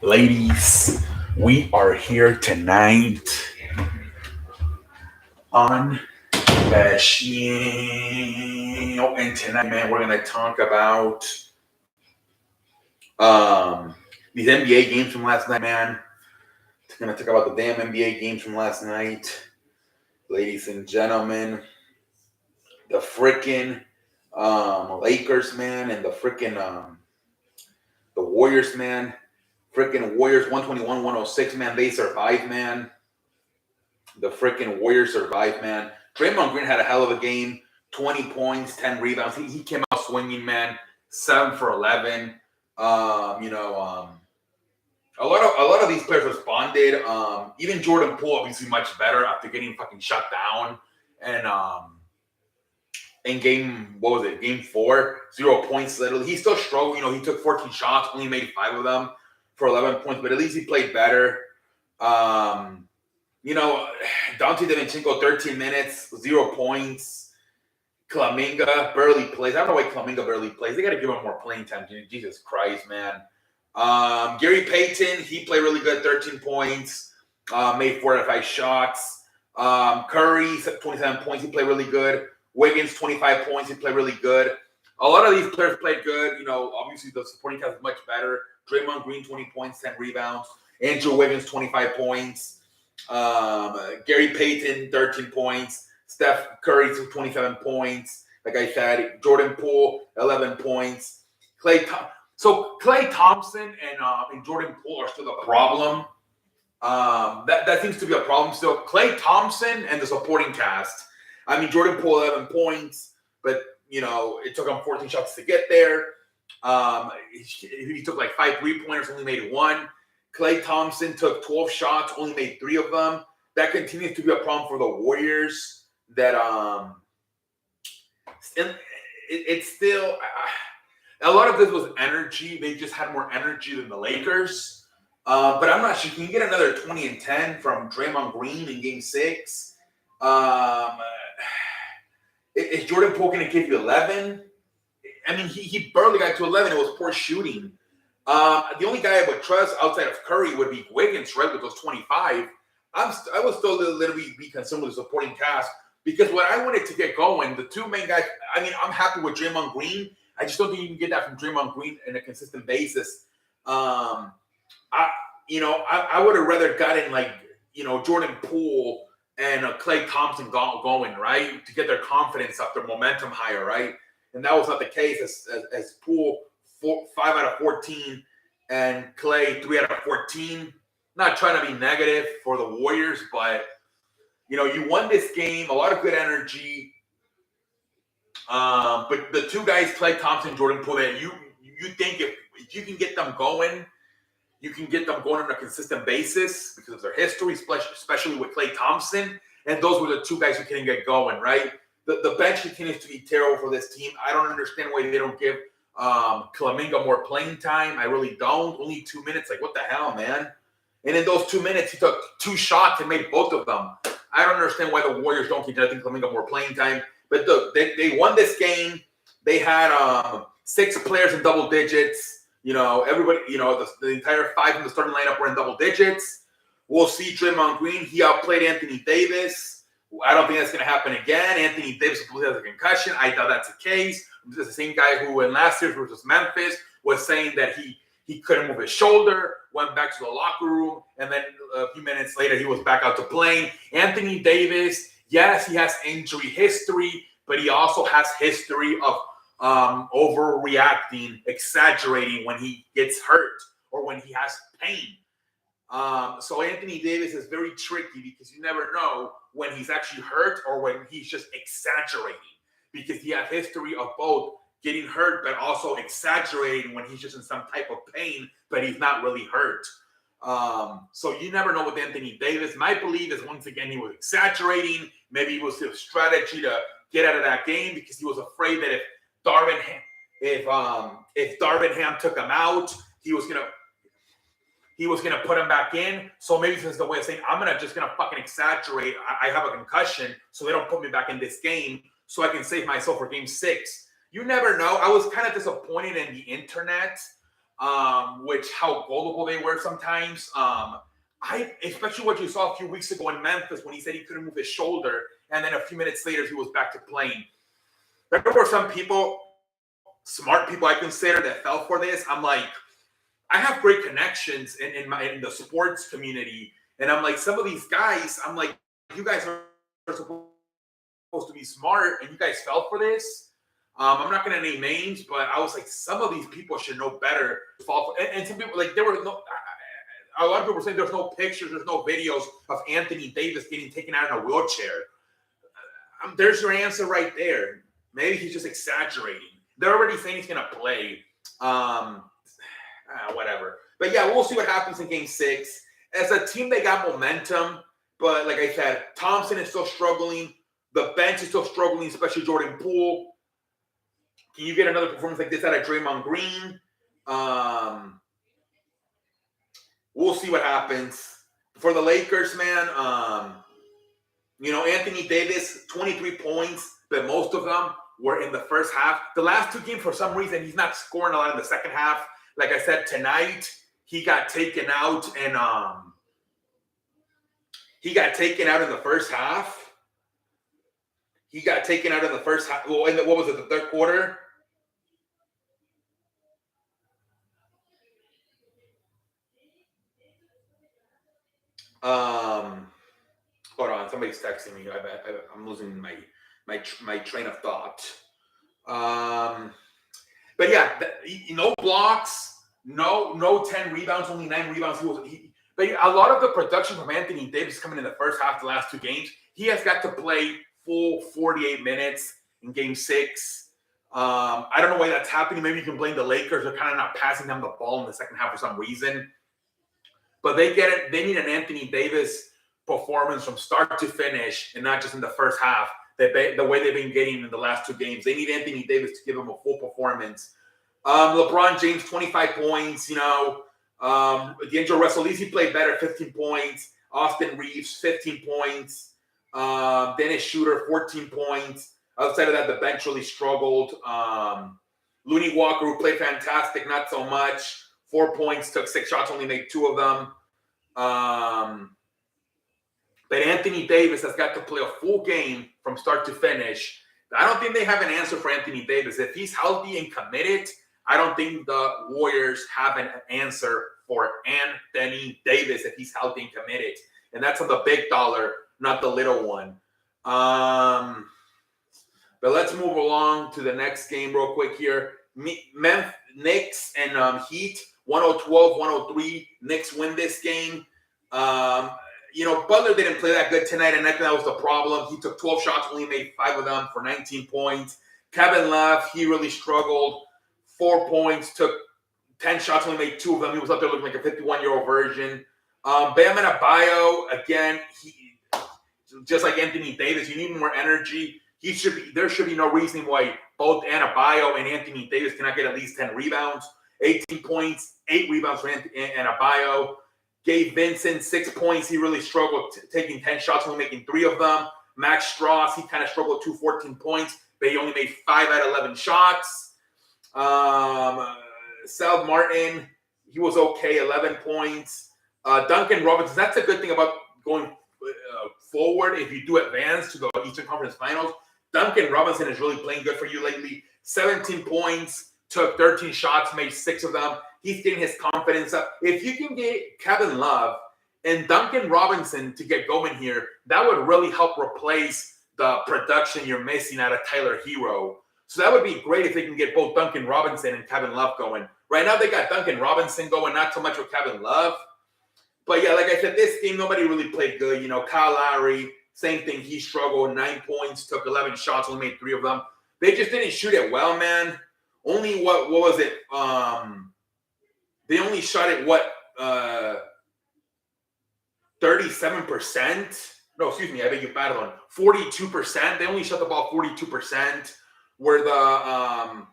Ladies, we are here tonight on Bashio. And tonight, man, we're going to talk about um, these NBA games from last night, man. We're going to talk about the damn NBA games from last night. Ladies and gentlemen, the freaking Lakers, man, and the freaking the Warriors, man. Freaking Warriors 121-106, man. They survived, man. The freaking Warriors survived, man. Draymond Green had a hell of a game. 20 points, 10 rebounds. He came out swinging, man. 7 for 11. A lot of these players responded. Even Jordan Poole, obviously, much better after getting fucking shut down. And in game 4, 0 points. Literally, he still struggled. He took 14 shots, only made 5 of them for 11 points. But at least he played better. Dante DiVincenzo, 13 minutes, 0 points. Kuminga barely plays. I don't know why Kuminga barely plays. They got to give him more playing time. Jesus Christ, man. Gary Payton, he played really good, 13 points. Made 4 out of 5 shots. Curry, 27 points. He played really good. Wiggins, 25 points. He played really good. A lot of these players played good. Obviously the supporting cast is much better. Draymond Green, 20 points, 10 rebounds. Andrew Wiggins, 25 points. Gary Payton, 13 points. Steph Curry, 27 points. Like I said, Jordan Poole, 11 points. Klay Thompson and Jordan Poole are still a problem. That seems to be a problem still. Klay Thompson and the supporting cast. I mean, Jordan Poole, 11 points, but, it took him 14 shots to get there. He took like 5 3-pointers, only made 1. Klay Thompson took 12 shots, only made 3 of them. That continues to be a problem for the Warriors. That it's still a lot of this was energy. They just had more energy than the Lakers. But I'm not sure. Can you get another 20 and 10 from Draymond Green in Game 6? Is Jordan Poole going to give you 11? I mean, he barely got to 11. It was poor shooting. The only guy I would trust outside of Curry would be Wiggins, right, with those 25. I would still literally be concerned with the supporting cast because when I wanted to get going, the 2 main guys, I mean, I'm happy with Draymond Green. I just don't think you can get that from Draymond Green on a consistent basis. I would have rather gotten Jordan Poole and Klay Thompson going, right, to get their confidence up, their momentum higher, right? And that was not the case as Poole 5 out of 14 and Klay 3 out of 14. Not trying to be negative for the Warriors, but you won this game, a lot of good energy. But the 2 guys, Klay Thompson and Jordan Poole, that you think if you can get them going, you can get them going on a consistent basis because of their history, especially with Klay Thompson. And those were the 2 guys who couldn't get going, right? The bench continues to be terrible for this team. I don't understand why they don't give Kuminga more playing time. I really don't. Only 2 minutes. Like, what the hell, man? And in those 2 minutes, he took 2 shots and made both of them. I don't understand why the Warriors don't keep letting Kuminga more playing time. But look, they won this game. They had 6 players in double digits. Everybody, the entire 5 in the starting lineup were in double digits. We'll see Draymond Green. He outplayed Anthony Davis. I don't think that's going to happen again. Anthony Davis has a concussion. I doubt that's the case. This is the same guy who in last year's versus Memphis was saying that he couldn't move his shoulder, went back to the locker room, and then a few minutes later he was back out to playing. Anthony Davis, yes, he has injury history, but he also has history of overreacting, exaggerating when he gets hurt or when he has pain. So Anthony Davis is very tricky because you never know when he's actually hurt or when he's just exaggerating because he has history of both getting hurt but also exaggerating when he's just in some type of pain but he's not really hurt. So you never know with Anthony Davis. My belief is once again he was exaggerating. Maybe it was his strategy to get out of that game because he was afraid that if Darvin Ham took him out, he was gonna put him back in. So maybe this is the way of saying I'm just gonna fucking exaggerate. I have a concussion, so they don't put me back in this game, so I can save myself for Game 6. You never know. I was kind of disappointed in the internet which how gullible they were sometimes. Especially what you saw a few weeks ago in Memphis when he said he couldn't move his shoulder, and then a few minutes later he was back to playing. There were some people, smart people I consider, that fell for this. I'm like, I have great connections in the sports community, and I'm like, some of these guys, I'm like, you guys are supposed to be smart, and you guys fell for this. I'm not going to name names, but I was like, some of these people should know better. And some people, like, there were no. A lot of people were saying there's no pictures, there's no videos of Anthony Davis getting taken out in a wheelchair. There's your answer right there. Maybe he's just exaggerating. They're already saying he's going to play. Whatever. But yeah, we'll see what happens in Game 6. As a team, they got momentum. But like I said, Thompson is still struggling. The bench is still struggling, especially Jordan Poole. Can you get another performance like this out of Draymond Green? We'll see what happens. For the Lakers, man, Anthony Davis, 23 points, but most of them were in the first half. The last two games, for some reason, he's not scoring a lot in the second half. Like I said, tonight, he got taken out, and he got taken out in the first half. Well, what was it, the third quarter? Hold on, somebody's texting me. I'm losing my train of thought. But yeah, no blocks, no 10 rebounds, only 9 rebounds. But a lot of the production from Anthony Davis coming in the first half, the last two games, he has got to play full 48 minutes in Game 6. I don't know why that's happening. Maybe you can blame the Lakers. They're kind of not passing them the ball in the second half for some reason. But they get it. They need an Anthony Davis performance from start to finish, and not just in the first half. The way they've been getting in the last two games, they need Anthony Davis to give them a full performance. LeBron James, 25 points. D'Angelo Russell, at least he played better, 15 points. Austin Reeves, 15 points. Dennis Schroeder, 14 points. Outside of that, the bench really struggled. Looney Walker, who played fantastic, not so much. 4 points, took 6 shots, only made 2 of them. But Anthony Davis has got to play a full game from start to finish. I don't think they have an answer for Anthony Davis. If he's healthy and committed, I don't think the Warriors have an answer for Anthony Davis if he's healthy and committed. And that's on the big dollar, not the little one. But let's move along to the next game real quick here. Knicks and Heat, 112-103. Knicks win this game. Butler didn't play that good tonight, and I think that was the problem. He took 12 shots, only made 5 of them for 19 points. Kevin Love, he really struggled. 4 points, took 10 shots, only made 2 of them. He was up there looking like a 51-year-old version. Bam Adebayo, again, just like Anthony Davis, you need more energy. There should be no reason why both Adebayo and Anthony Davis cannot get at least 10 rebounds. 18 points, 8 rebounds for Adebayo. Gabe Vincent, 6 points. He really struggled taking 10 shots, only making 3 of them. Max Strus, he kind of struggled 14 points, but he only made 5 out of 11 shots. Sal Martin, he was okay, 11 points. Duncan Robinson, that's a good thing about going forward if you do advance to the Eastern Conference Finals. Duncan Robinson is really playing good for you lately. 17 points, took 13 shots, made 6 of them. He's getting his confidence up. If you can get Kevin Love and Duncan Robinson to get going here, that would really help replace the production you're missing out of Tyler Hero. So that would be great if they can get both Duncan Robinson and Kevin Love going. Right now they got Duncan Robinson going, not so much with Kevin Love. But yeah, like I said, this game, nobody really played good. Kyle Lowry, same thing. He struggled, 9 points, took 11 shots, only made 3 of them. They just didn't shoot it well, man. Only what was it? They only shot it, 37%? No, excuse me, I beg your pardon. 42%. They only shot the ball 42%, where the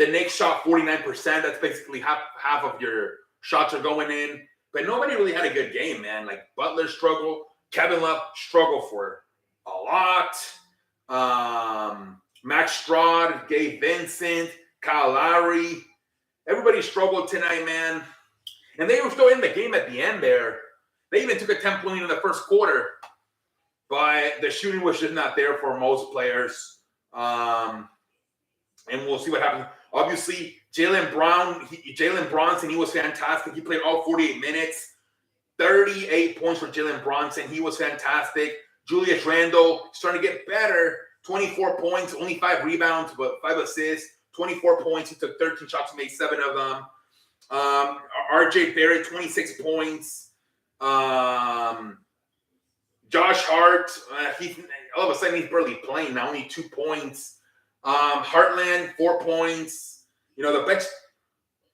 Knicks shot 49%. That's basically half of your shots are going in. But nobody really had a good game, man. Like, Butler struggled. Kevin Love struggled for a lot. Max Strus, Gabe Vincent, Kyle Lowry. Everybody struggled tonight, man. And they were still in the game at the end there. They even took a 10-point lead in the first quarter. But the shooting was just not there for most players. And we'll see what happens. Obviously, Jaylen Bronson, he was fantastic. He played all 48 minutes. 38 points for Jalen Bronson. He was fantastic. Julius Randle starting to get better. 24 points, only 5 rebounds, but 5 assists. 24 points. He took 13 shots, made 7 of them. RJ Barrett, 26 points. Josh Hart, all of a sudden he's barely playing now, only 2 points. Heartland, 4 points. You know, the bench.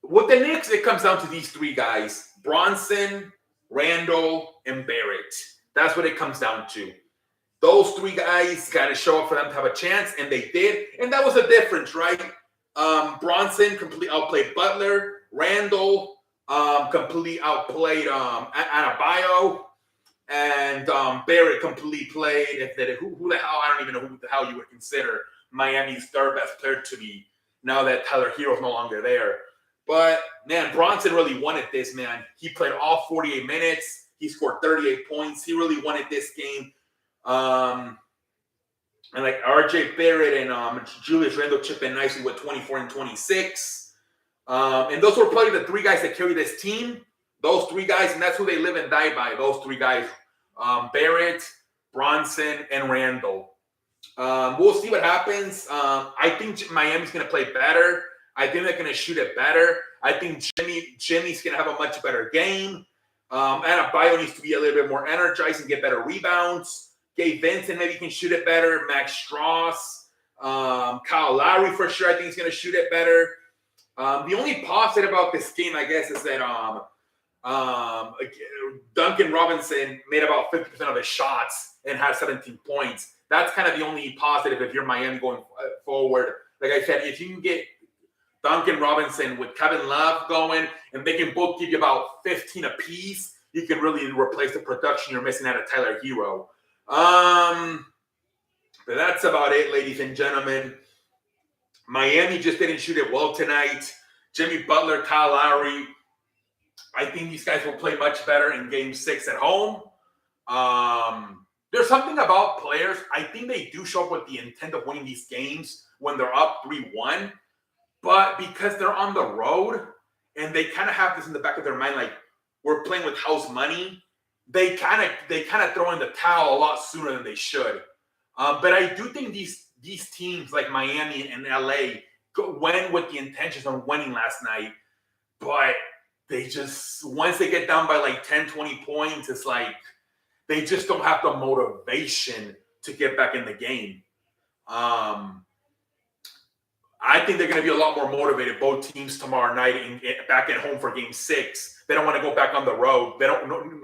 With the Knicks, it comes down to these 3 guys: Bronson, Randle, and Barrett. That's what it comes down to. Those 3 guys got to show up for them to have a chance, and they did. And that was a difference, right? Bronson completely outplayed Butler. Randle completely outplayed Adebayo. And Barrett completely played. Who the hell? I don't even know who the hell you would consider Miami's 3rd best player to be now that Tyler Hero's no longer there. But, man, Bronson really wanted this, man. He played all 48 minutes. He scored 38 points. He really wanted this game. And, like, RJ Barrett and Julius Randle chip in nicely with 24 and 26. And those were probably the 3 guys that carry this team. Those 3 guys, and that's who they live and die by, those 3 guys. Barrett, Bronson, and Randle. We'll see what happens. I think Miami's going to play better. I think they're going to shoot it better. I think Jimmy's going to have a much better game. Adebayo needs to be a little bit more energized and get better rebounds. Gabe Vincent maybe can shoot it better. Max Strus. Kyle Lowry for sure I think he's going to shoot it better. The only positive about this game, I guess, is that Duncan Robinson made about 50% of his shots and had 17 points. That's kind of the only positive if you're Miami going forward. Like I said, if you can get Duncan Robinson with Kevin Love going, and they can both give you about 15 apiece, you can really replace the production you're missing out of Tyler Hero. But that's about it, ladies and gentlemen. Miami just didn't shoot it well tonight. Jimmy Butler, Kyle Lowry, I think these guys will play much better in Game 6 at home. There's something about players. I think they do show up with the intent of winning these games when they're up 3-1. But because they're on the road and they kind of have this in the back of their mind, like we're playing with house money, they kind of throw in the towel a lot sooner than they should. But I do think these teams like Miami and LA went with the intentions of winning last night. But they just, once they get down by like 10, 20 points, it's like they just don't have the motivation to get back in the game. I think they're going to be a lot more motivated, both teams tomorrow night and back at home for Game 6. They don't want to go back on the road.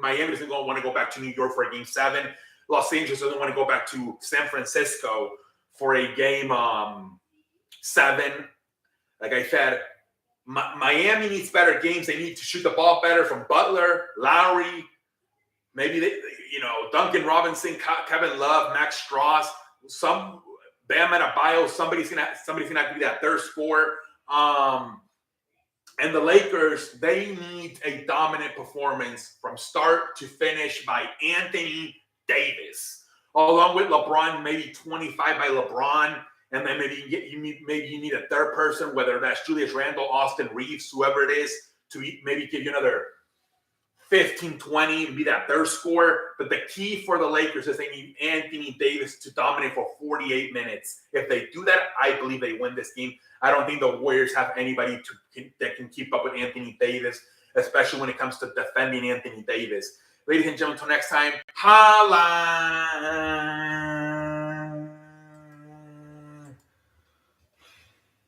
Miami doesn't want to go back to New York for a Game 7. Los Angeles doesn't want to go back to San Francisco for a Game 7. Like I said, Miami needs better games. They need to shoot the ball better from Butler, Lowry, maybe Duncan Robinson, Kevin Love, Max Strus, some Bam Adebayo. Somebody's gonna have to be that 3rd scorer. And the Lakers, they need a dominant performance from start to finish by Anthony Davis, along with LeBron, maybe 25 by LeBron. And then maybe you need a 3rd person, whether that's Julius Randle, Austin Reeves, whoever it is, to maybe give you another 15, 20 and be that 3rd scorer. But the key for the Lakers is they need Anthony Davis to dominate for 48 minutes. If they do that, I believe they win this game. I don't think the Warriors have anybody that can keep up with Anthony Davis, especially when it comes to defending Anthony Davis. Ladies and gentlemen, until next time, holla!